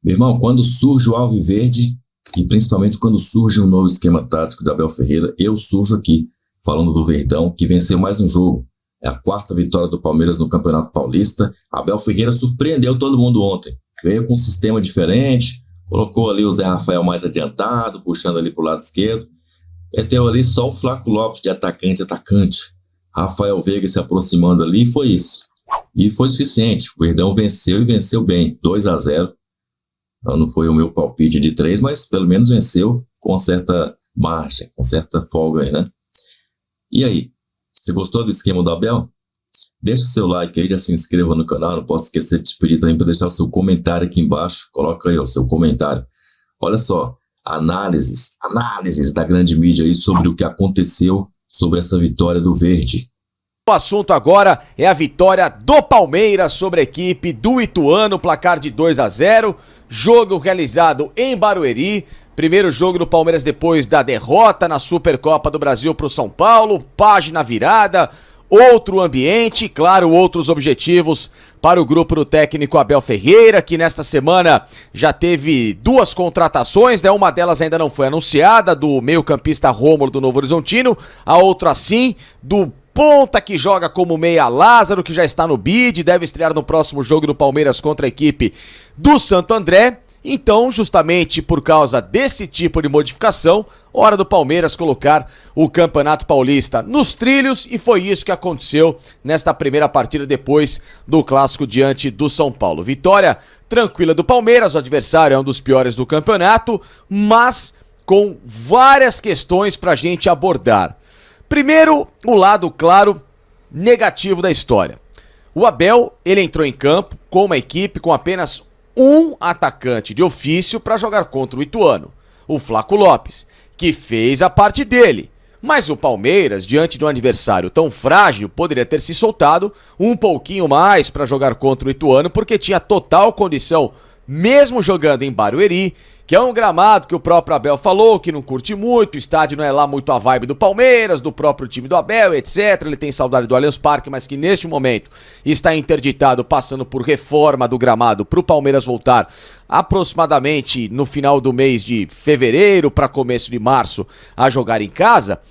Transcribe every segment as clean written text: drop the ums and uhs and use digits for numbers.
Meu irmão, quando surge o Alviverde, e principalmente quando surge um novo esquema tático da Abel Ferreira, eu surjo aqui, falando do Verdão, que venceu mais um jogo. É a quarta vitória do Palmeiras no Campeonato Paulista. Abel Ferreira surpreendeu todo mundo ontem. Veio com um sistema diferente, colocou ali o Zé Rafael mais adiantado, puxando ali para o lado esquerdo. Meteu ali só o Flaco Lopes de atacante. Rafael Veiga se aproximando ali, e foi isso. E foi suficiente. O Verdão venceu e venceu bem, 2-0. Não foi o meu palpite de 3, mas pelo menos venceu com certa margem, com certa folga aí, né? E aí, você gostou do esquema do Abel? Deixa o seu like aí, já se inscreva no canal, não posso esquecer de te pedir também para deixar o seu comentário aqui embaixo, coloca aí o seu comentário. Olha só, análises da grande mídia aí sobre o que aconteceu, sobre essa vitória do Verde. O assunto agora é a vitória do Palmeiras sobre a equipe do Ituano, placar de 2-0, jogo realizado em Barueri, primeiro jogo do Palmeiras depois da derrota na Supercopa do Brasil para o São Paulo, página virada, outro ambiente, claro, outros objetivos para o grupo do técnico Abel Ferreira, que nesta semana já teve duas contratações, né? Uma delas ainda não foi anunciada, do meio-campista Rômulo do Novo Horizontino, a outra sim, do ponta que joga como meia Lázaro, que já está no bid, deve estrear no próximo jogo do Palmeiras contra a equipe do Santo André. Então, justamente por causa desse tipo de modificação, hora do Palmeiras colocar o Campeonato Paulista nos trilhos, e foi isso que aconteceu nesta primeira partida depois do clássico diante do São Paulo. Vitória tranquila do Palmeiras, o adversário é um dos piores do campeonato, mas com várias questões pra gente abordar. Primeiro, o lado, claro, negativo da história. O Abel, ele entrou em campo com uma equipe com apenas um atacante de ofício para jogar contra o Ituano, o Flaco Lopes, que fez a parte dele. Mas o Palmeiras, diante de um adversário tão frágil, poderia ter se soltado um pouquinho mais para jogar contra o Ituano, porque tinha total condição, mesmo jogando em Barueri, que é um gramado que o próprio Abel falou que não curte muito, o estádio não é lá muito a vibe do Palmeiras, do próprio time do Abel, etc. Ele tem saudade do Allianz Parque, mas que neste momento está interditado, passando por reforma do gramado para o Palmeiras voltar aproximadamente no final do mês de fevereiro para começo de março a jogar em casa.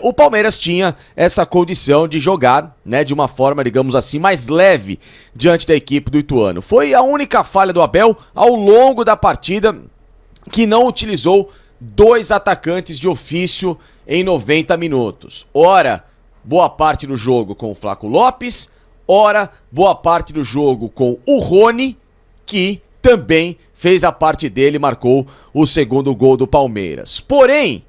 O Palmeiras tinha essa condição de jogar, né, de uma forma, digamos assim, mais leve diante da equipe do Ituano. Foi a única falha do Abel ao longo da partida, que não utilizou dois atacantes de ofício em 90 minutos. Ora, boa parte do jogo com o Flaco Lopes, ora, boa parte do jogo com o Rony, que também fez a parte dele e marcou o segundo gol do Palmeiras. Porém,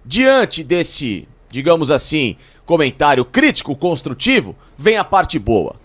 diante desse, digamos assim, comentário crítico, construtivo, vem a parte boa.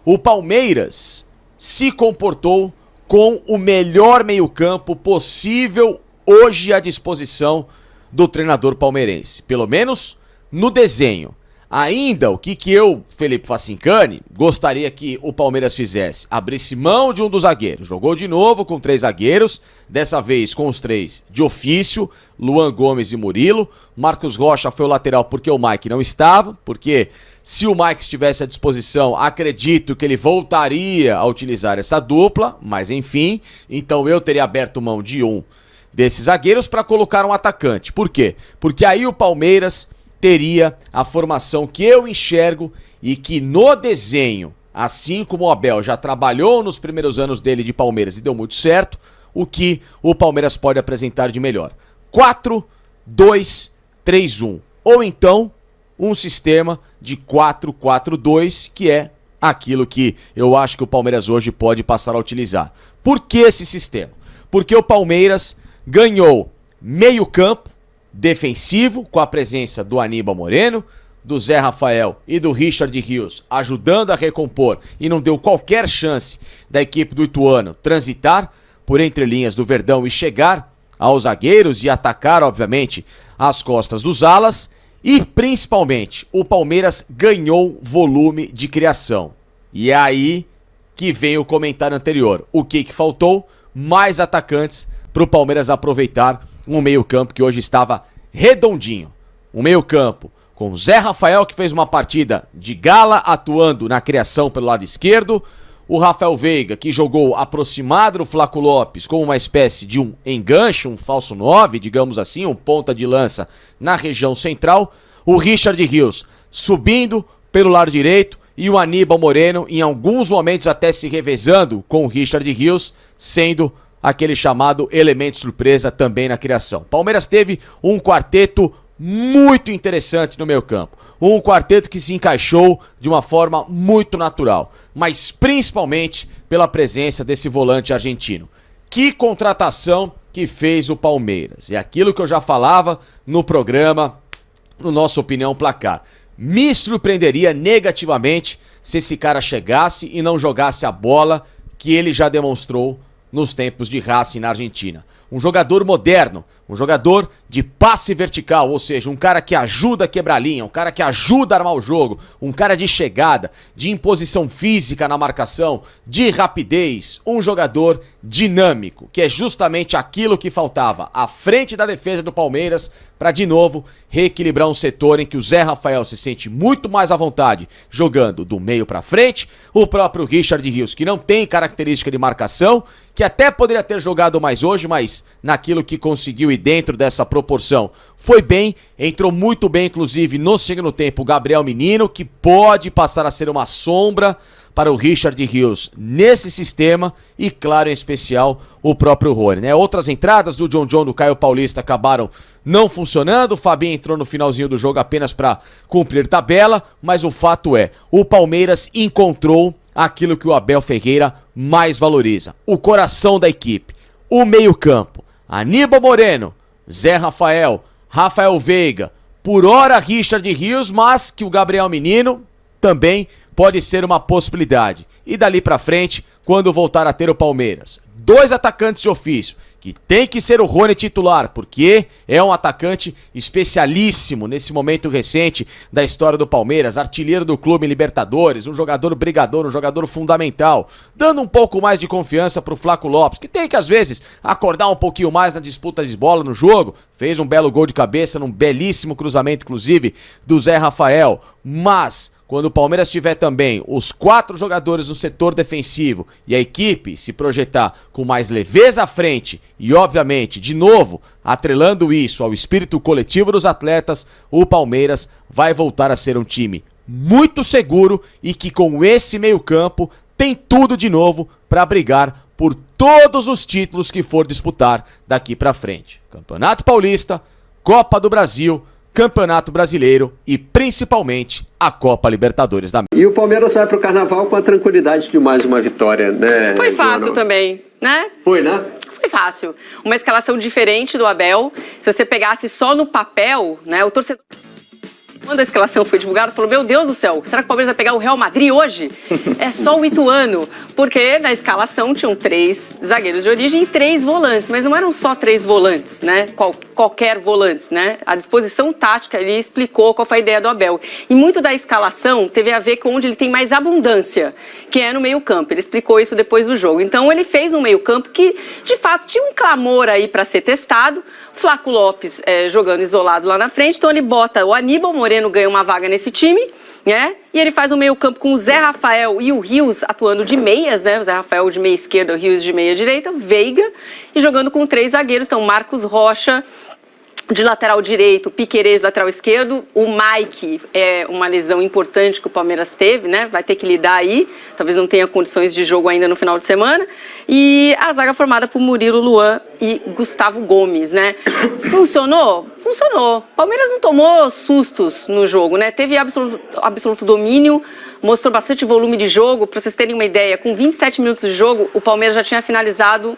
O Palmeiras se comportou com o melhor meio-campo possível hoje à disposição do treinador palmeirense. Pelo menos no desenho. Ainda, o que eu, Felipe Facincani, gostaria que o Palmeiras fizesse? Abrisse mão de um dos zagueiros. Jogou de novo com 3 zagueiros, dessa vez com os 3 de ofício, Luan Gomes e Murilo. Marcos Rocha foi o lateral porque o Mike não estava, porque se o Mike estivesse à disposição, acredito que ele voltaria a utilizar essa dupla, mas enfim, então eu teria aberto mão de um desses zagueiros para colocar um atacante. Por quê? Porque aí o Palmeiras teria a formação que eu enxergo e que no desenho, assim como o Abel já trabalhou nos primeiros anos dele de Palmeiras e deu muito certo, o que o Palmeiras pode apresentar de melhor. 4-2-3-1. Ou então, um sistema de 4-4-2, que é aquilo que eu acho que o Palmeiras hoje pode passar a utilizar. Por que esse sistema? Porque o Palmeiras ganhou meio campo defensivo, com a presença do Aníbal Moreno, do Zé Rafael e do Richard Rios, ajudando a recompor, e não deu qualquer chance da equipe do Ituano transitar por entre linhas do Verdão e chegar aos zagueiros e atacar, obviamente, as costas dos alas. E, principalmente, o Palmeiras ganhou volume de criação. E é aí que vem o comentário anterior. O que faltou? Mais atacantes para o Palmeiras aproveitar um meio-campo que hoje estava redondinho. Um meio-campo com Zé Rafael, que fez uma partida de gala, atuando na criação pelo lado esquerdo. o Rafael Veiga, que jogou aproximado do Flaco Lopes como uma espécie de um enganche, um falso 9, digamos assim, um ponta de lança na região central, o Richard Rios subindo pelo lado direito e o Aníbal Moreno em alguns momentos até se revezando com o Richard Rios, sendo aquele chamado elemento surpresa também na criação. Palmeiras teve um quarteto muito interessante no meio campo. Um quarteto que se encaixou de uma forma muito natural, mas principalmente pela presença desse volante argentino. Que contratação que fez o Palmeiras. E aquilo que eu já falava no programa, no nosso Opinião Placar. Me surpreenderia negativamente se esse cara chegasse e não jogasse a bola que ele já demonstrou nos tempos de Racing na Argentina. Um jogador moderno, um jogador de passe vertical, ou seja, um cara que ajuda a quebrar a linha, um cara que ajuda a armar o jogo, um cara de chegada, de imposição física na marcação, de rapidez, um jogador dinâmico, que é justamente aquilo que faltava à frente da defesa do Palmeiras para, de novo, reequilibrar um setor em que o Zé Rafael se sente muito mais à vontade jogando do meio para frente, o próprio Richard Rios, que não tem característica de marcação, que até poderia ter jogado mais hoje, mas naquilo que conseguiu e dentro dessa proporção foi bem, entrou muito bem, inclusive no segundo tempo, o Gabriel Menino, que pode passar a ser uma sombra para o Richard Rios nesse sistema e, claro, em especial, o próprio Rony, né? Outras entradas do John do Caio Paulista acabaram não funcionando, o Fabinho entrou no finalzinho do jogo apenas para cumprir tabela, mas o fato é, o Palmeiras encontrou aquilo que o Abel Ferreira mais valoriza, o coração da equipe, o meio-campo, Aníbal Moreno, Zé Rafael, Rafael Veiga, por hora Richard Rios, mas que o Gabriel Menino também pode ser uma possibilidade. E dali pra frente, quando voltar a ter o Palmeiras, 2 atacantes de ofício, que tem que ser o Rony titular, porque é um atacante especialíssimo nesse momento recente da história do Palmeiras, artilheiro do clube em Libertadores, um jogador brigador, um jogador fundamental, dando um pouco mais de confiança pro Flaco Lopes, que tem que às vezes acordar um pouquinho mais na disputa de bola no jogo, fez um belo gol de cabeça num belíssimo cruzamento, inclusive, do Zé Rafael, mas quando o Palmeiras tiver também os 4 jogadores no setor defensivo e a equipe se projetar com mais leveza à frente e, obviamente, de novo, atrelando isso ao espírito coletivo dos atletas, o Palmeiras vai voltar a ser um time muito seguro e que com esse meio-campo tem tudo de novo para brigar por todos os títulos que for disputar daqui para frente. Campeonato Paulista, Copa do Brasil, Campeonato Brasileiro e principalmente a Copa Libertadores da América. E o Palmeiras vai pro Carnaval com a tranquilidade de mais uma vitória, né? Foi fácil também, né? Foi, né? Foi fácil. Uma escalação diferente do Abel. Se você pegasse só no papel, né? O torcedor, quando a escalação foi divulgada, falou: meu Deus do céu, será que o Palmeiras vai pegar o Real Madrid hoje? É só o Ituano. Porque na escalação tinham 3 zagueiros de origem e 3 volantes. Mas não eram só 3 volantes, né? Qualquer volantes, né? A disposição tática ali explicou qual foi a ideia do Abel. E muito da escalação teve a ver com onde ele tem mais abundância, que é no meio-campo. Ele explicou isso depois do jogo. Então ele fez um meio-campo que, de fato, tinha um clamor aí para ser testado. Flaco Lopes jogando isolado lá na frente. Então ele bota o Aníbal Moreno, ganha uma vaga nesse time, né? E ele faz um meio-campo com o Zé Rafael e o Rios atuando de meias, né? O Zé Rafael de meia esquerda, o Rios de meia direita, Veiga, e jogando com 3 zagueiros. Então, Marcos Rocha de lateral direito, Piquerez de lateral esquerdo, o Mike é uma lesão importante que o Palmeiras teve, né? Vai ter que lidar aí, talvez não tenha condições de jogo ainda no final de semana. E a zaga formada por Murilo, Luan e Gustavo Gomes, né? Funcionou? Funcionou. O Palmeiras não tomou sustos no jogo, né? Teve absoluto domínio, mostrou bastante volume de jogo. Para vocês terem uma ideia, com 27 minutos de jogo, o Palmeiras já tinha finalizado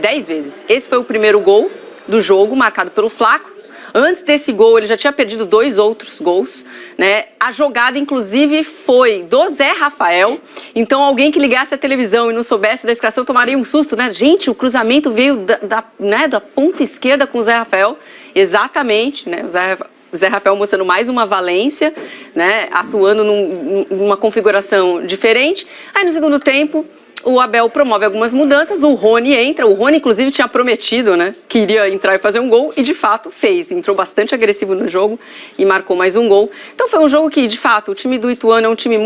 10 vezes. Esse foi o primeiro gol do jogo, marcado pelo Flaco. Antes desse gol, ele já tinha perdido 2 outros gols, né? A jogada, inclusive, foi do Zé Rafael. Então, alguém que ligasse a televisão e não soubesse da escalação tomaria um susto, né? Gente, o cruzamento veio da ponta esquerda com o Zé Rafael. Exatamente, né? O Zé Rafael mostrando mais uma valência, né? Atuando numa configuração diferente. Aí, no segundo tempo, o Abel promove algumas mudanças, o Rony entra, o Rony inclusive tinha prometido, né, que iria entrar e fazer um gol, e de fato fez, entrou bastante agressivo no jogo e marcou mais um gol. Então foi um jogo que, de fato, o time do Ituano é um time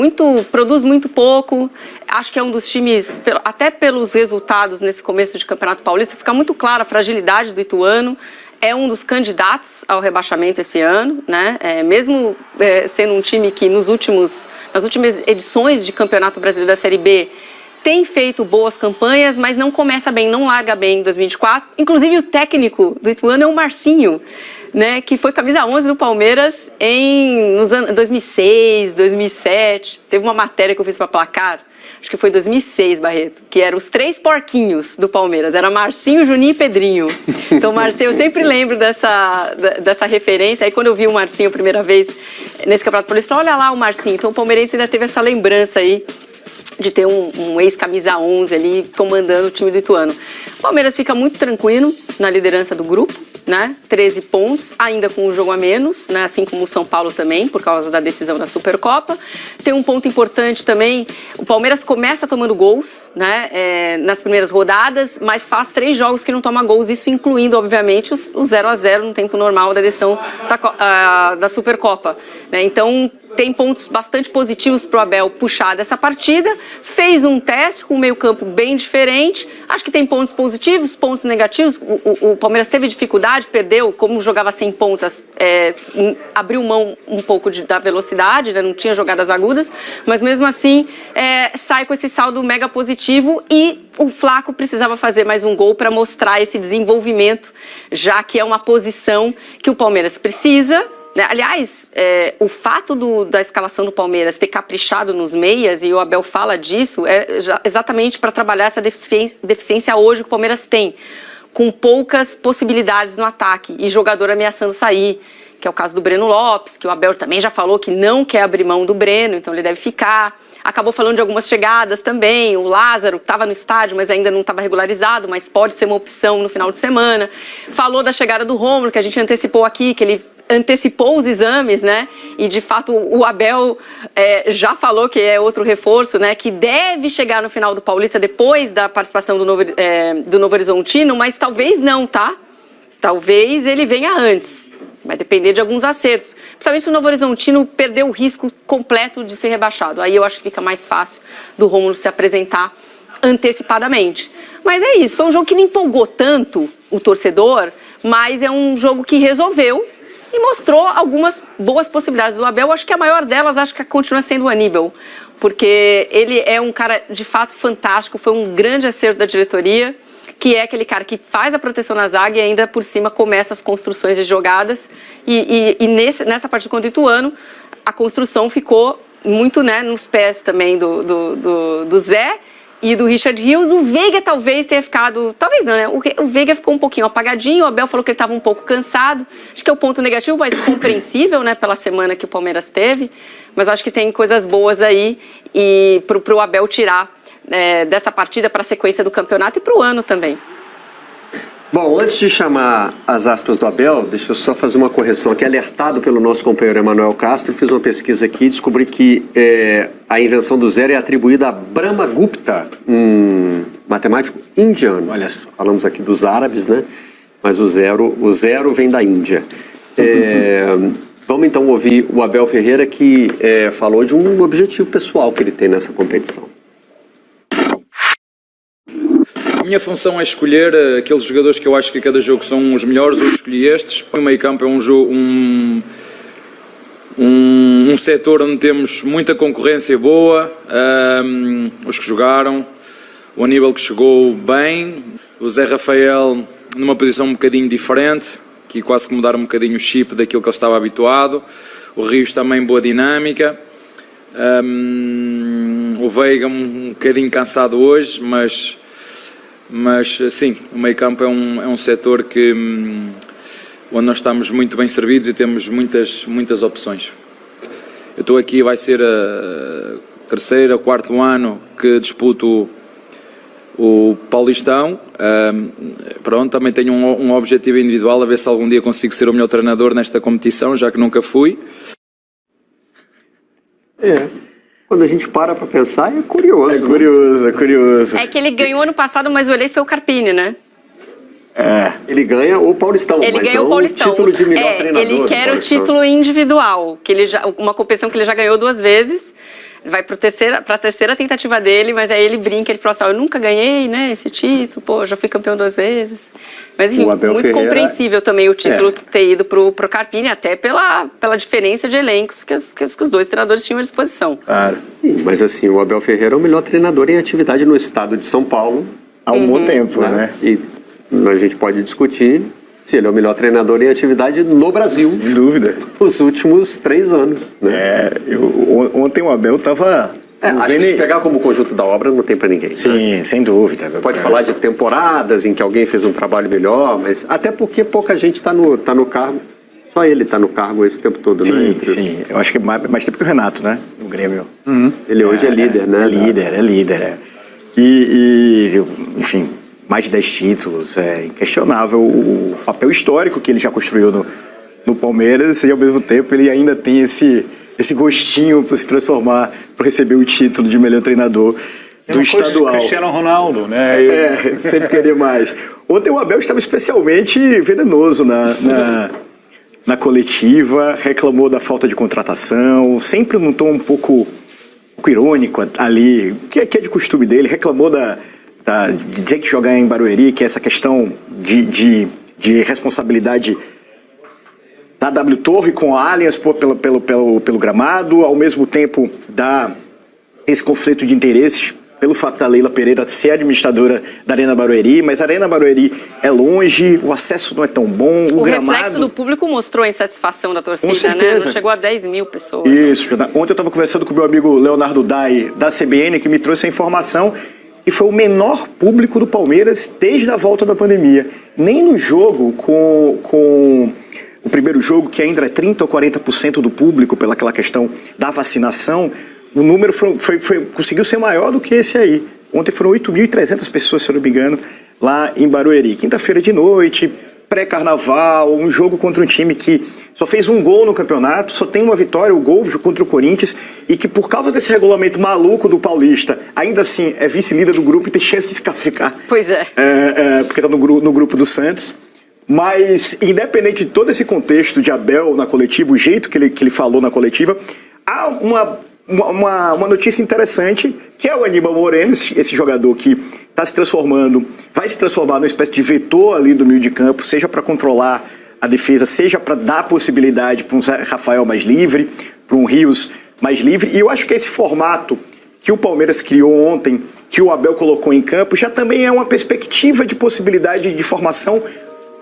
produz muito pouco, acho que é um dos times, até pelos resultados nesse começo de Campeonato Paulista, fica muito clara a fragilidade do Ituano. É um dos candidatos ao rebaixamento esse ano, né? Mesmo sendo um time que nas últimas edições de Campeonato Brasileiro da Série B tem feito boas campanhas, mas não começa bem, não larga bem em 2024. Inclusive o técnico do Ituano é o Marcinho, né? Que foi camisa 11 do Palmeiras nos anos 2006, 2007. Teve uma matéria que eu fiz para Placar, acho que foi 2006, Barreto, que eram os 3 porquinhos do Palmeiras. Era Marcinho, Juninho e Pedrinho. Então, Marcinho, eu sempre lembro dessa referência. Aí, quando eu vi o Marcinho a primeira vez nesse Campeonato Paulista, eu falei, olha lá o Marcinho. Então, o palmeirense ainda teve essa lembrança aí de ter um ex-camisa 11 ali comandando o time do Ituano. O Palmeiras fica muito tranquilo na liderança do grupo, né? 13 pontos, ainda com um jogo a menos, né? Assim como o São Paulo também, por causa da decisão da Supercopa. Tem um ponto importante também, o Palmeiras começa tomando gols, né? Nas primeiras rodadas, mas faz 3 jogos que não toma gols, isso incluindo, obviamente, o 0-0 no tempo normal da decisão da Supercopa, né? Então, tem pontos bastante positivos para o Abel puxar dessa partida. Fez um teste com um meio-campo bem diferente. Acho que tem pontos positivos, pontos negativos. O Palmeiras teve dificuldade, perdeu, como jogava sem pontas, abriu mão um pouco da velocidade, né? Não tinha jogadas agudas, mas mesmo assim sai com esse saldo mega positivo e o Flaco precisava fazer mais um gol para mostrar esse desenvolvimento, já que é uma posição que o Palmeiras precisa. Aliás, o fato da escalação do Palmeiras ter caprichado nos meias, e o Abel fala disso, exatamente para trabalhar essa deficiência hoje que o Palmeiras tem, com poucas possibilidades no ataque e jogador ameaçando sair, que é o caso do Breno Lopes, que o Abel também já falou que não quer abrir mão do Breno, então ele deve ficar. Acabou falando de algumas chegadas também, o Lázaro estava no estádio, mas ainda não estava regularizado, mas pode ser uma opção no final de semana. Falou da chegada do Rômulo, que a gente antecipou aqui, que ele antecipou os exames, né? E de fato o Abel já falou que é outro reforço, né? Que deve chegar no final do Paulista depois da participação do Novo Horizontino, mas talvez não, tá? Talvez ele venha antes. Vai depender de alguns acertos. Principalmente se o Novo Horizontino perder o risco completo de ser rebaixado. Aí eu acho que fica mais fácil do Rômulo se apresentar antecipadamente. Mas é isso, foi um jogo que não empolgou tanto o torcedor, mas é um jogo que resolveu e mostrou algumas boas possibilidades do Abel. Acho que a maior delas, acho que continua sendo o Aníbal, porque ele é um cara de fato fantástico, foi um grande acerto da diretoria, que é aquele cara que faz a proteção na zaga e ainda por cima começa as construções de jogadas. E nessa partida contra o Ituano, a construção ficou muito, né, nos pés também do Zé e do Richard Rios. O Veiga talvez tenha ficado, talvez não, né? O Veiga ficou um pouquinho apagadinho, o Abel falou que ele estava um pouco cansado. Acho que é o ponto negativo, mas compreensível, né, pela semana que o Palmeiras teve. Mas acho que tem coisas boas aí e pro Abel tirar dessa partida para a sequência do campeonato e para o ano também. Bom, antes de chamar as aspas do Abel, deixa eu só fazer uma correção aqui. Alertado pelo nosso companheiro Emanuel Castro, fiz uma pesquisa aqui e descobri que a invenção do zero é atribuída a Brahmagupta, um matemático indiano. Olha só, falamos aqui dos árabes, né? Mas o zero vem da Índia. Vamos então ouvir o Abel Ferreira, que falou de um objetivo pessoal que ele tem nessa competição. A minha função é escolher aqueles jogadores que eu acho que a cada jogo são os melhores. Eu escolhi estes. O meio campo é um setor onde temos muita concorrência boa, os que jogaram, o Aníbal que chegou bem, o Zé Rafael numa posição um bocadinho diferente, que quase que mudar um bocadinho o chip daquilo que ele estava habituado, o Rios também boa dinâmica, o Veiga um bocadinho cansado hoje, mas sim, o meio campo é um setor onde nós estamos muito bem servidos e temos muitas opções. Eu estou aqui, vai ser a terceira, quarto ano que disputo o Paulistão. Pronto, também tenho um objetivo individual, a ver se algum dia consigo ser o melhor treinador nesta competição, já que nunca fui. Quando a gente para pensar, é curioso. É curioso. É que ele ganhou ano passado, mas o eleito foi o Carpini, né? Ele ganha o Paulistão, Ele mas ganha não o Paulistão. o título de melhor treinador. Ele quer o Paulistão. título individual, que ele já, uma competição que ele já ganhou 2 vezes. Vai para a terceira tentativa dele, mas aí ele brinca, ele fala assim, eu nunca ganhei, né, esse título, já fui campeão 2 vezes. Mas enfim, muito compreensível também o título ter ido pro Carpini, até pela diferença de elencos que os 2 treinadores tinham à disposição. Claro. Sim, mas assim, o Abel Ferreira é o melhor treinador em atividade no estado de São Paulo. Há um bom tempo, né? E a gente pode discutir se ele é o melhor treinador em atividade no Brasil. Sem dúvida. Nos últimos 3 anos, né? Ontem o Abel estava... acho que se pegar como conjunto da obra não tem pra ninguém. Sim, sem dúvida. Pode falar de temporadas em que alguém fez um trabalho melhor, mas até porque pouca gente tá no cargo. Só ele tá no cargo esse tempo todo, né? Sim. Eu acho que é mais tempo que o Renato, né? No Grêmio. Ele hoje é líder, né? É líder. Enfim, mais de 10 títulos. É inquestionável o papel histórico que ele já construiu no Palmeiras e, ao mesmo tempo, ele ainda tem esse gostinho para se transformar, para receber o título de melhor treinador do estadual. Cristiano Ronaldo, né? Sempre querer mais. Ontem o Abel estava especialmente venenoso na coletiva, reclamou da falta de contratação, sempre num tom um pouco irônico ali, que é de costume dele, reclamou de dizer que jogar em Barueri, que é essa questão de responsabilidade da W Torre com a Allianz pelo gramado, ao mesmo tempo esse conflito de interesses pelo fato da Leila Pereira ser administradora da Arena Barueri, mas a Arena Barueri é longe, o acesso não é tão bom, o gramado... reflexo do público mostrou a insatisfação da torcida, com certeza, né? Não chegou a 10 mil pessoas. Isso, ontem eu estava conversando com o meu amigo Leonardo Dai, da CBN, que me trouxe a informação, e foi o menor público do Palmeiras desde a volta da pandemia. Nem no jogo com o primeiro jogo, que ainda é 30% ou 40% do público, pelaquela questão da vacinação, o número conseguiu ser maior do que esse aí. Ontem foram 8.300 pessoas, se eu não me engano, lá em Barueri. Quinta-feira de noite, pré-carnaval, um jogo contra um time que só fez 1 gol no campeonato, só tem uma vitória, o gol contra o Corinthians, e que por causa desse regulamento maluco do Paulista, ainda assim é vice-líder do grupo e tem chance de se classificar. Pois é. Porque está no grupo do Santos. Mas, independente de todo esse contexto de Abel na coletiva, o jeito que ele falou na coletiva, há uma notícia interessante, que é o Aníbal Moreno, esse jogador que está se transformando, vai se transformar numa espécie de vetor ali do meio de campo, seja para controlar a defesa, seja para dar possibilidade para um Zé Rafael mais livre, para um Rios mais livre. E eu acho que esse formato que o Palmeiras criou ontem, que o Abel colocou em campo, já também é uma perspectiva de possibilidade de formação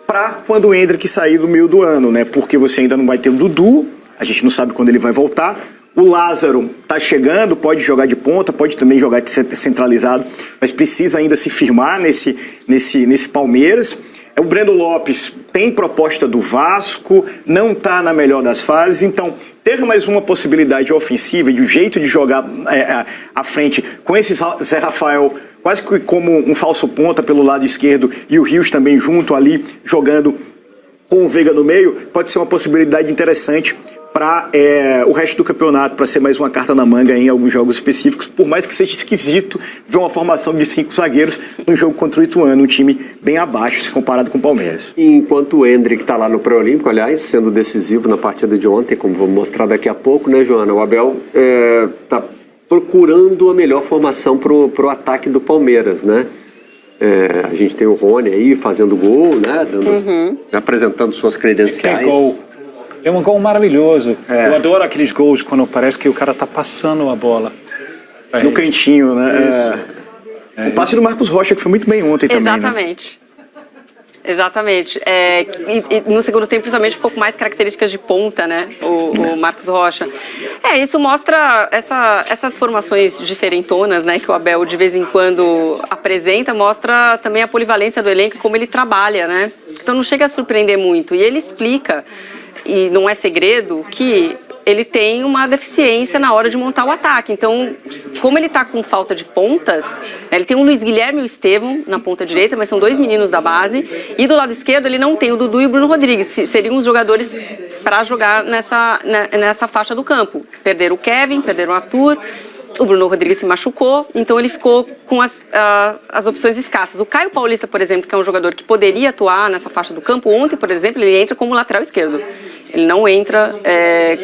para quando o Endrick sair do meio do ano, né? Porque você ainda não vai ter o Dudu, a gente não sabe quando ele vai voltar. O Lázaro está chegando, pode jogar de ponta, pode também jogar de centralizado, mas precisa ainda se firmar nesse Palmeiras. O Breno Lopes tem proposta do Vasco, não está na melhor das fases, então ter mais uma possibilidade ofensiva e de um jeito de jogar à frente com esse Zé Rafael quase que como um falso ponta pelo lado esquerdo e o Rios também junto ali jogando com o Veiga no meio, pode ser uma possibilidade interessante para o resto do campeonato, para ser mais uma carta na manga em alguns jogos específicos, por mais que seja esquisito ver uma formação de 5 zagueiros num jogo contra o Ituano, um time bem abaixo se comparado com o Palmeiras. Enquanto o Endrick está lá no pré-olímpico, aliás, sendo decisivo na partida de ontem, como vamos mostrar daqui a pouco, né, Joana? O Abel está procurando a melhor formação pro ataque do Palmeiras, né? A gente tem o Rony aí fazendo gol, né? Apresentando suas credenciais. É um gol maravilhoso. Eu adoro aqueles gols quando parece que o cara tá passando a bola. No cantinho, né? Isso. O passe do Marcos Rocha, que foi muito bem ontem também, Exatamente. Né? Exatamente. E no segundo tempo, principalmente, ficou com mais características de ponta, né? O Marcos Rocha. Isso mostra essas formações diferentonas, né? Que o Abel, de vez em quando, apresenta, mostra também a polivalência do elenco e como ele trabalha, né? Então não chega a surpreender muito. E ele explica, e não é segredo, que ele tem uma deficiência na hora de montar o ataque. Então, como ele está com falta de pontas, ele tem o Luiz Guilherme e o Estevão na ponta direita, mas são 2 meninos da base. E do lado esquerdo ele não tem o Dudu e o Bruno Rodrigues. Seriam os jogadores para jogar nessa faixa do campo. Perderam o Kevin, perderam o Arthur. O Bruno Rodrigues se machucou, então ele ficou com as opções escassas. O Caio Paulista, por exemplo, que é um jogador que poderia atuar nessa faixa do campo, ontem, por exemplo, ele entra como lateral esquerdo. Ele não entra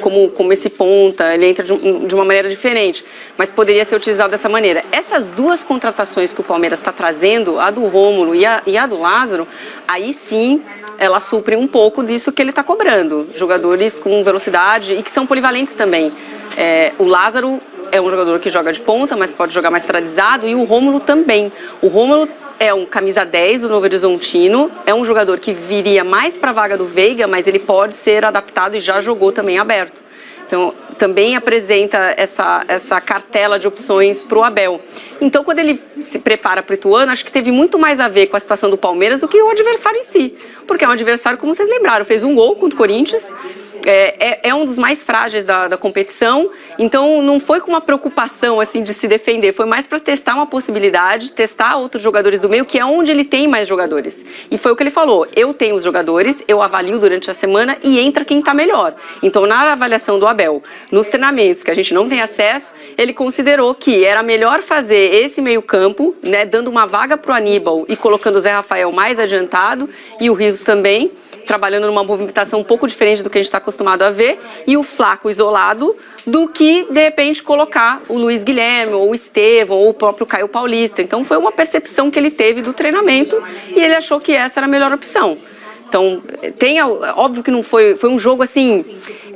como esse ponta, ele entra de uma maneira diferente, mas poderia ser utilizado dessa maneira. Essas duas contratações que o Palmeiras está trazendo, a do Rômulo e a do Lázaro, aí sim elas suprem um pouco disso que ele está cobrando. Jogadores com velocidade e que são polivalentes também. O Lázaro é um jogador que joga de ponta, mas pode jogar mais centralizado, e o Rômulo também. O Rômulo é um camisa 10 do Novo Horizontino, é um jogador que viria mais para a vaga do Veiga, mas ele pode ser adaptado e já jogou também aberto. Então, também apresenta essa cartela de opções para o Abel. Então, quando ele se prepara para o Ituano, acho que teve muito mais a ver com a situação do Palmeiras do que o adversário em si. Porque é um adversário, como vocês lembraram, fez um gol contra o Corinthians, é um dos mais frágeis da competição, então não foi com uma preocupação assim de se defender, foi mais para testar uma possibilidade, testar outros jogadores do meio, que é onde ele tem mais jogadores. E foi o que ele falou, eu tenho os jogadores, eu avalio durante a semana e entra quem está melhor. Então, na avaliação do Abel, nos treinamentos que a gente não tem acesso, ele considerou que era melhor fazer esse meio campo, né, dando uma vaga para o Aníbal e colocando o Zé Rafael mais adiantado e o Rios também, trabalhando numa movimentação um pouco diferente do que a gente está acostumado a ver, e o Flaco isolado, do que, de repente, colocar o Luiz Guilherme, ou o Estevão, ou o próprio Caio Paulista. Então, foi uma percepção que ele teve do treinamento, e ele achou que essa era a melhor opção. Então, óbvio que não foi um jogo assim,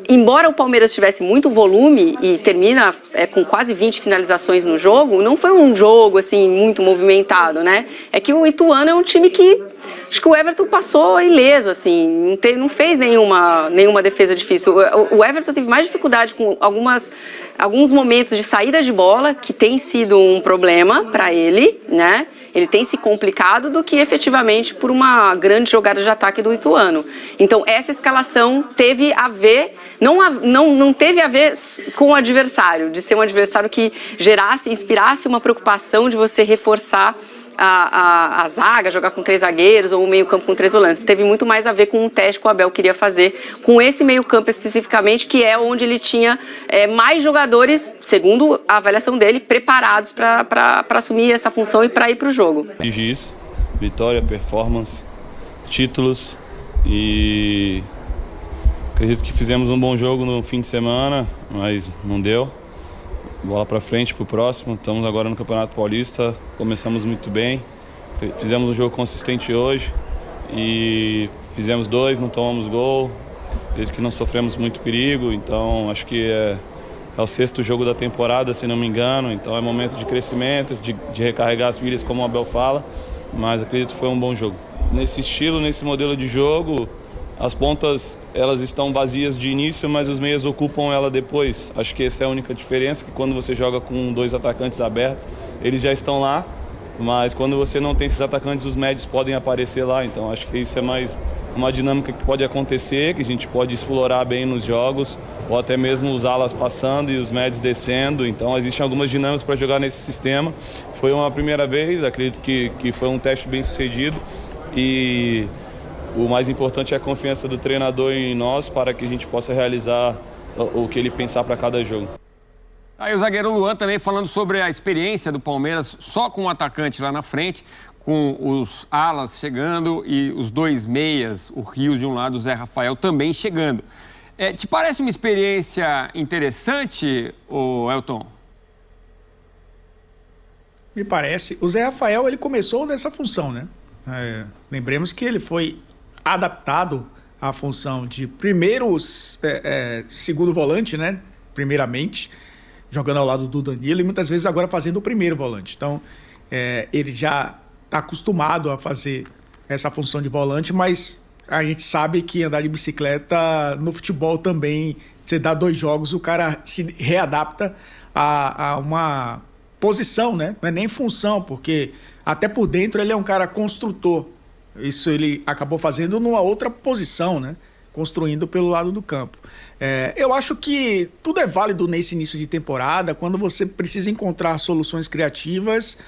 embora o Palmeiras tivesse muito volume e termina com quase 20 finalizações no jogo, não foi um jogo assim muito movimentado, né? É que o Ituano é um time que acho que o Everton passou ileso, assim, não fez nenhuma defesa difícil. O Everton teve mais dificuldade com alguns momentos de saída de bola, que tem sido um problema para ele, né? Ele tem se complicado do que efetivamente por uma grande jogada de ataque do Ituano. Então, essa escalação teve a ver, não teve a ver com o adversário, de ser um adversário que inspirasse uma preocupação de você reforçar a zaga, jogar com 3 zagueiros ou um meio campo com 3 volantes. Teve muito mais a ver com um teste que o Abel queria fazer com esse meio campo especificamente, que é onde ele tinha mais jogadores, segundo a avaliação dele, preparados para assumir essa função e para ir para o jogo. Isso, vitória, performance, títulos, e acredito que fizemos um bom jogo no fim de semana, mas não deu. Bola para frente, para o próximo. Estamos agora no Campeonato Paulista, começamos muito bem, fizemos um jogo consistente hoje e fizemos 2, não tomamos gol, desde que não sofremos muito perigo, então acho que é o 6º jogo da temporada, se não me engano, então é momento de crescimento, de recarregar as pilhas, como o Abel fala, mas acredito que foi um bom jogo. Nesse estilo, nesse modelo de jogo, as pontas elas estão vazias de início, mas os meias ocupam ela depois. Acho que essa é a única diferença, que quando você joga com 2 atacantes abertos, eles já estão lá, mas quando você não tem esses atacantes, os médios podem aparecer lá. Então acho que isso é mais uma dinâmica que pode acontecer, que a gente pode explorar bem nos jogos, ou até mesmo os alas passando e os médios descendo. Então existem algumas dinâmicas para jogar nesse sistema. Foi uma primeira vez, acredito que foi um teste bem sucedido, e o mais importante é a confiança do treinador em nós para que a gente possa realizar o que ele pensar para cada jogo. Aí o zagueiro Luan também falando sobre a experiência do Palmeiras só com o atacante lá na frente, com os alas chegando e os 2 meias, o Rios de um lado, o Zé Rafael também chegando. Te parece uma experiência interessante, Elton? Me parece. O Zé Rafael, ele começou nessa função, né? Lembremos que ele foi adaptado à função de segundo volante, né? Primeiramente, jogando ao lado do Danilo e muitas vezes agora fazendo o primeiro volante. Então, ele já está acostumado a fazer essa função de volante, mas a gente sabe que andar de bicicleta no futebol também, você dá 2 jogos, o cara se readapta a uma posição, né? Não é nem função, porque até por dentro ele é um cara construtor. Isso ele acabou fazendo numa outra posição, né? Construindo pelo lado do campo. Eu acho que tudo é válido nesse início de temporada, quando você precisa encontrar soluções criativas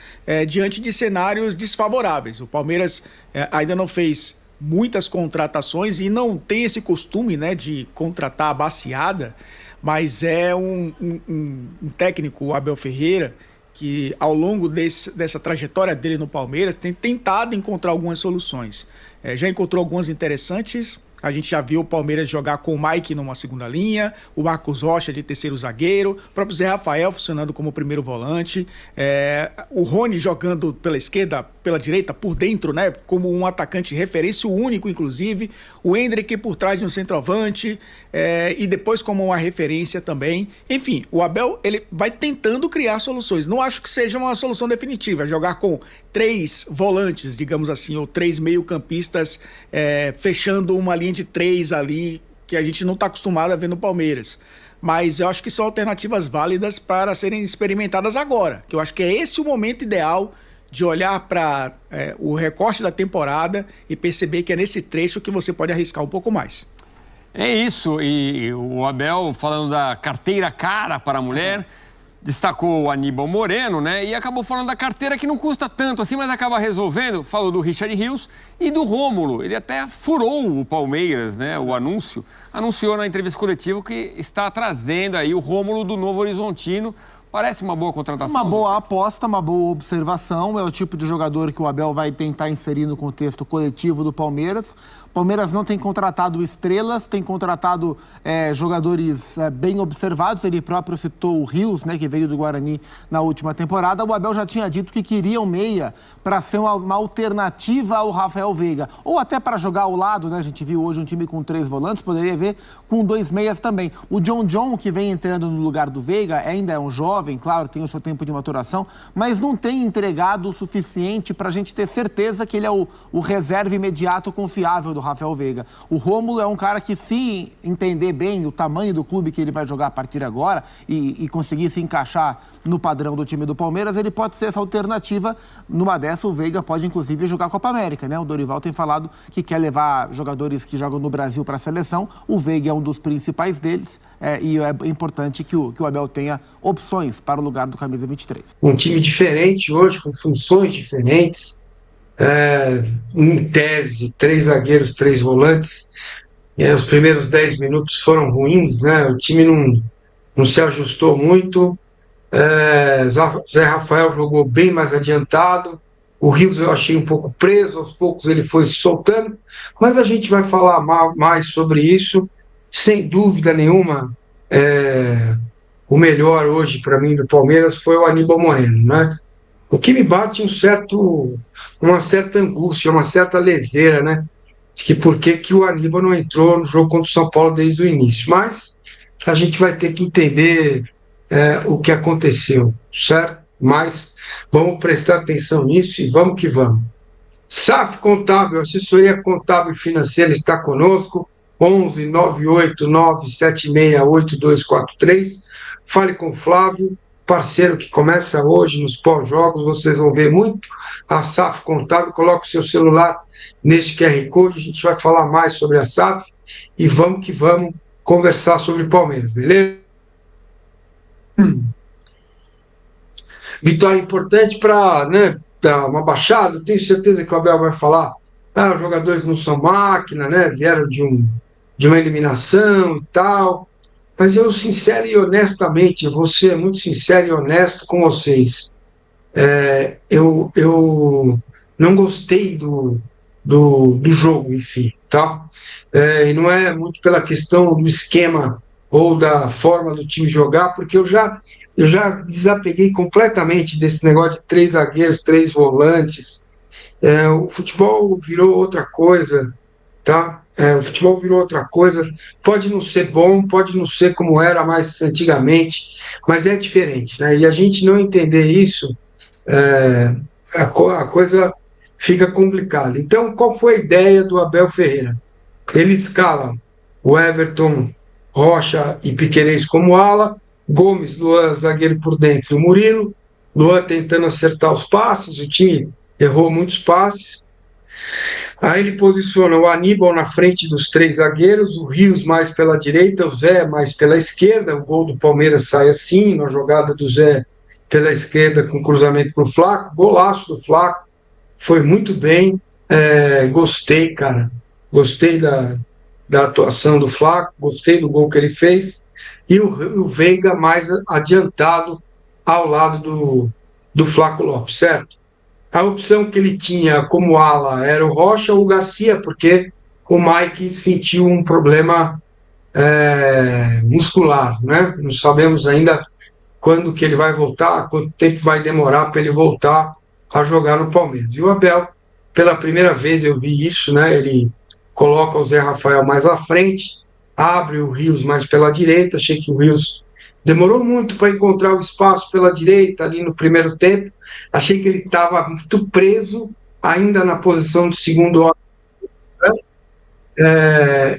diante de cenários desfavoráveis. O Palmeiras ainda não fez muitas contratações e não tem esse costume, né, de contratar a baciada, mas é um técnico, o Abel Ferreira, que ao longo dessa trajetória dele no Palmeiras tem tentado encontrar algumas soluções. Já encontrou algumas interessantes. A gente já viu o Palmeiras jogar com o Mike numa segunda linha, o Marcos Rocha de terceiro zagueiro, o próprio Zé Rafael funcionando como primeiro volante, o Rony jogando pela esquerda, pela direita, por dentro, né, como um atacante referência, o único, inclusive, o Endrick por trás de um centroavante, e depois como uma referência também. Enfim, o Abel ele vai tentando criar soluções. Não acho que seja uma solução definitiva, jogar com 3 volantes, digamos assim, ou 3 meio-campistas fechando uma linha de 3 ali, que a gente não está acostumado a ver no Palmeiras. Mas eu acho que são alternativas válidas para serem experimentadas agora, que eu acho que é esse o momento ideal de olhar para o recorte da temporada e perceber que é nesse trecho que você pode arriscar um pouco mais. É isso, e o Abel, falando da carteira cara para a mulher, destacou o Aníbal Moreno, né? E acabou falando da carteira que não custa tanto assim, mas acaba resolvendo. Falou do Richard Rios e do Rômulo. Ele até furou o Palmeiras, né? O anúncio. Anunciou na entrevista coletiva que está trazendo aí o Rômulo do Novo Horizontino. Parece uma boa contratação. Uma boa aposta, uma boa observação. É o tipo de jogador que o Abel vai tentar inserir no contexto coletivo do Palmeiras. O Palmeiras não tem contratado estrelas, tem contratado jogadores bem observados. Ele próprio citou o Rios, né, que veio do Guarani na última temporada. O Abel já tinha dito que queria um meia para ser uma alternativa ao Rafael Veiga. Ou até para jogar ao lado, né? A gente viu hoje um time com 3 volantes, poderia ver com 2 meias também. O John, que vem entrando no lugar do Veiga, ainda é um jovem, claro, tem o seu tempo de maturação, mas não tem entregado o suficiente para a gente ter certeza que ele é o reserva imediato confiável do Rafael Veiga. O Rômulo é um cara que, se entender bem o tamanho do clube que ele vai jogar a partir de agora e conseguir se encaixar no padrão do time do Palmeiras, ele pode ser essa alternativa. Numa dessa, o Veiga pode, inclusive, jogar a Copa América, né? O Dorival tem falado que quer levar jogadores que jogam no Brasil para a seleção. O Veiga é um dos principais deles e é importante que o Abel tenha opções para o lugar do camisa 23. Um time diferente hoje, com funções diferentes, em tese, 3 zagueiros, 3 volantes. Os primeiros 10 minutos foram ruins, né? O time não se ajustou muito. Zé Rafael jogou bem mais adiantado. O Rios eu achei um pouco preso, aos poucos ele foi se soltando, mas a gente vai falar mais sobre isso. Sem dúvida nenhuma, o melhor hoje para mim do Palmeiras foi o Aníbal Moreno, né? O que me bate uma certa angústia, uma certa leseira, né? De que por que o Aníbal não entrou no jogo contra o São Paulo desde o início. Mas a gente vai ter que entender o que aconteceu, certo? Mas vamos prestar atenção nisso e vamos que vamos. SAF Contábil, assessoria contábil e financeira, está conosco. 11 989 768243. Fale com o Flávio, parceiro que começa hoje nos pós-jogos. Vocês vão ver muito a SAF Contábil. Coloque o seu celular nesse QR Code. A gente vai falar mais sobre a SAF e vamos que vamos conversar sobre Palmeiras, beleza? Vitória importante para dar uma baixada. Tenho certeza que o Abel vai falar. Os jogadores não são máquina, né? Vieram de uma eliminação e tal. Mas eu, sincero e honestamente, vou ser muito sincero e honesto com vocês. Eu não gostei do jogo em si, tá? E não é muito pela questão do esquema ou da forma do time jogar, porque eu já desapeguei completamente desse negócio de 3 zagueiros, 3 volantes. O futebol virou outra coisa, tá? O futebol virou outra coisa. Pode não ser bom, pode não ser como era mais antigamente, mas é diferente, né? E a gente não entender isso, a coisa fica complicada. Então, qual foi a ideia do Abel Ferreira? Ele escala o Everton, Rocha e Piquerez como ala, Gomes, Luan, zagueiro por dentro, o Murilo, Luan tentando acertar os passes, o time errou muitos passes. Aí ele posiciona o Aníbal na frente dos 3 zagueiros, o Rios mais pela direita, o Zé mais pela esquerda. O gol do Palmeiras sai assim, na jogada do Zé pela esquerda com cruzamento para o Flaco, golaço do Flaco, foi muito bem, gostei, cara, gostei da atuação do Flaco, gostei do gol que ele fez. e o Veiga mais adiantado ao lado do Flaco Lopes, certo? A opção que ele tinha como ala era o Rocha ou o Garcia, porque o Mike sentiu um problema muscular, né? Não sabemos ainda quando que ele vai voltar, quanto tempo vai demorar para ele voltar a jogar no Palmeiras. E o Abel, pela primeira vez eu vi isso, né? Ele coloca o Zé Rafael mais à frente, abre o Rios mais pela direita. Achei que o Rios demorou muito para encontrar o espaço pela direita ali no primeiro tempo. Achei que ele estava muito preso ainda na posição de segundo homem.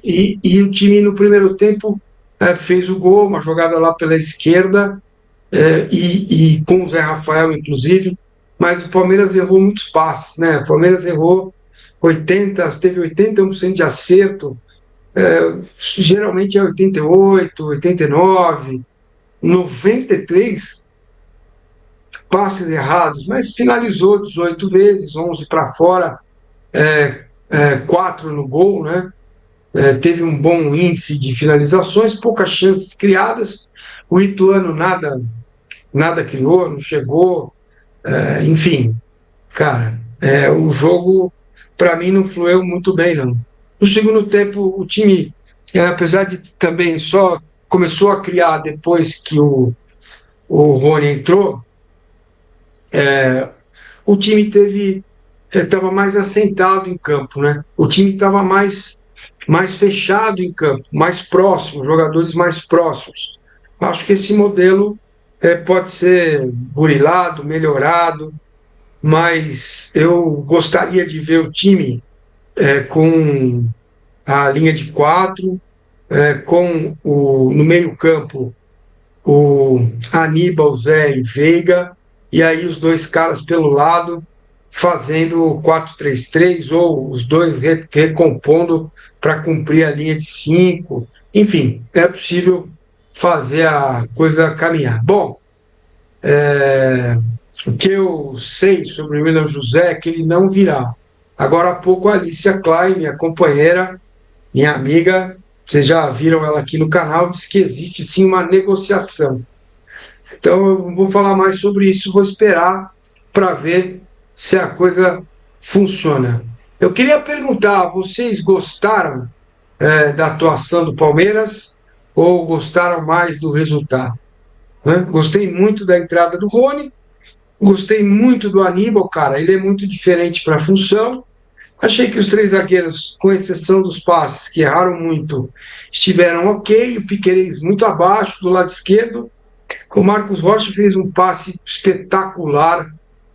E o time no primeiro tempo fez o gol, uma jogada lá pela esquerda, e com o Zé Rafael inclusive, mas o Palmeiras errou muitos passes, né? O Palmeiras errou teve 81% de acerto, geralmente é 88, 89, 93 passes errados, mas finalizou 18 vezes, 11 para fora, 4 no gol, né? Teve um bom índice de finalizações, poucas chances criadas. O Ituano nada criou, não chegou, enfim, cara, o jogo para mim não fluiu muito bem, não. No segundo tempo, o time, apesar de também só começou a criar depois que o Rony entrou, o time estava mais assentado em campo, né? O time estava mais fechado em campo, mais próximo, jogadores mais próximos. Acho que esse modelo pode ser burilado, melhorado, mas eu gostaria de ver o time com a linha de 4, com no meio-campo o Aníbal, Zé e Veiga, e aí os dois caras pelo lado fazendo o 4-3-3, ou os dois recompondo para cumprir a linha de 5. Enfim, é possível fazer a coisa caminhar. Bom, o que eu sei sobre o William José é que ele não virá. Agora há pouco a Alicia Klein, minha companheira, minha amiga, vocês já viram ela aqui no canal, diz que existe sim uma negociação. Então eu vou falar mais sobre isso, vou esperar para ver se a coisa funciona. Eu queria perguntar, vocês gostaram da atuação do Palmeiras ou gostaram mais do resultado? Gostei muito da entrada do Rony, gostei muito do Aníbal, cara, ele é muito diferente para a função. Achei que os 3 zagueiros, com exceção dos passes, que erraram muito, estiveram ok. O Piquerez muito abaixo do lado esquerdo. O Marcos Rocha fez um passe espetacular,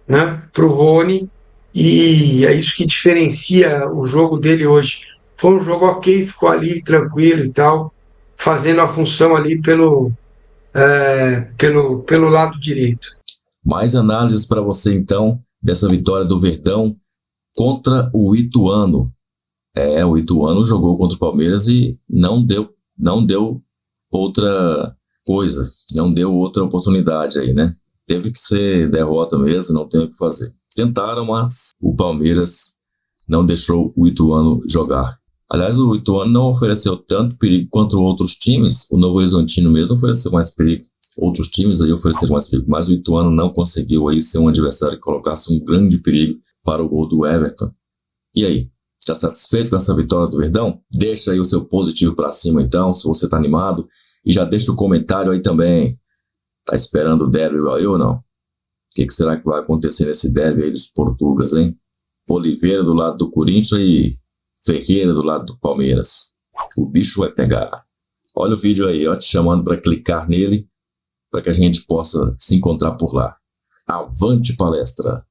né, para o Rony, e é isso que diferencia o jogo dele hoje. Foi um jogo ok, ficou ali tranquilo e tal, fazendo a função ali pelo lado direito. Mais análises para você então dessa vitória do Verdão contra o Ituano. O Ituano jogou contra o Palmeiras e não deu outra coisa, não deu outra oportunidade aí, né? Teve que ser derrota mesmo, não tem o que fazer. Tentaram, mas o Palmeiras não deixou o Ituano jogar. Aliás, o Ituano não ofereceu tanto perigo quanto outros times. O Novo Horizontino mesmo ofereceu mais perigo. Outros times aí ofereceram mais perigo, mas o Ituano não conseguiu aí ser um adversário que colocasse um grande perigo para o gol do Everton. E aí, está satisfeito com essa vitória do Verdão? Deixa aí o seu positivo para cima então, se você está animado. E já deixa o comentário aí também. Tá esperando o derby igual eu ou não? O que será que vai acontecer nesse derby aí dos portugueses, hein? Oliveira do lado do Corinthians e Ferreira do lado do Palmeiras. O bicho vai pegar. Olha o vídeo aí, ó, te chamando para clicar nele, para que a gente possa se encontrar por lá. Avante palestra!